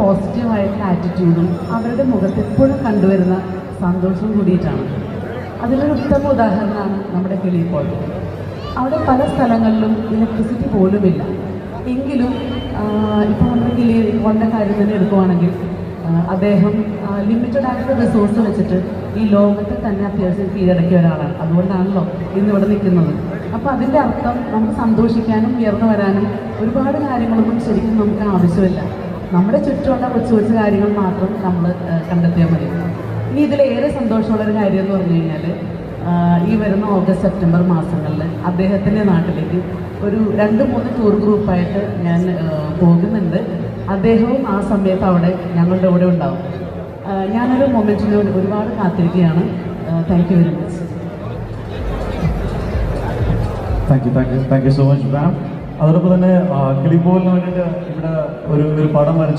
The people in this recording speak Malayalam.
പോസിറ്റീവായിട്ടുള്ള ആറ്റിറ്റ്യൂഡും അവരുടെ മുഖത്ത് എപ്പോഴും കണ്ടുവരുന്ന സന്തോഷവും കൂടിയിട്ടാണ്. അതിലൊരു ഉത്തമ ഉദാഹരണമാണ് നമ്മുടെ കിളിപ്പോൾ. അവിടെ പല സ്ഥലങ്ങളിലും ഇലക്ട്രിസിറ്റി പോലുമില്ല. എങ്കിലും ഇപ്പോൾ നമ്മുടെ കിളിപ്പോളിൻ്റെ കാര്യം തന്നെ എടുക്കുവാണെങ്കിൽ അദ്ദേഹം ലിമിറ്റഡ് ആയിട്ടുള്ള റിസോഴ്സ് വെച്ചിട്ട് ഈ ലോകത്തെ തന്നെ അത്യാവശ്യം കീഴടക്കിയ ഒരാളാണ്. അതുകൊണ്ടാണല്ലോ ഇന്നിവിടെ നിൽക്കുന്നത്. അപ്പോൾ അതിൻ്റെ അർത്ഥം നമുക്ക് സന്തോഷിക്കാനും ഉയർന്നു വരാനും ഒരുപാട് കാര്യങ്ങളൊന്നും ശരിക്കും നമുക്ക് ആവശ്യമില്ല. നമ്മുടെ ചുറ്റുമുള്ള കൊച്ചു കൊച്ചു കാര്യങ്ങൾ മാത്രം നമ്മൾ കണ്ടെത്തിയാൽ മതി. ഇനി ഇതിലേറെ സന്തോഷമുള്ളൊരു കാര്യം എന്ന് പറഞ്ഞു കഴിഞ്ഞാൽ ഈ വരുന്ന ഓഗസ്റ്റ് സെപ്റ്റംബർ മാസങ്ങളിൽ അദ്ദേഹത്തിൻ്റെ നാട്ടിലേക്ക് ഒരു 2-3 ടൂർ ഗ്രൂപ്പായിട്ട് ഞാൻ പോകുന്നുണ്ട്. അദ്ദേഹവും ആ സമയത്ത് അവിടെ ഞങ്ങളുടെ കൂടെ ഉണ്ടാവും. ഞാനൊരു മൊമെൻറ്റിന് ഒരുപാട് കാത്തിരിക്കുകയാണ്. Thank you very much. Thank you so much ma'am. അതോടൊപ്പം തന്നെ കിളിപ്പോലിന് വേണ്ടിയിട്ട് ഇവിടെ ഒരു പടം വരച്ചു.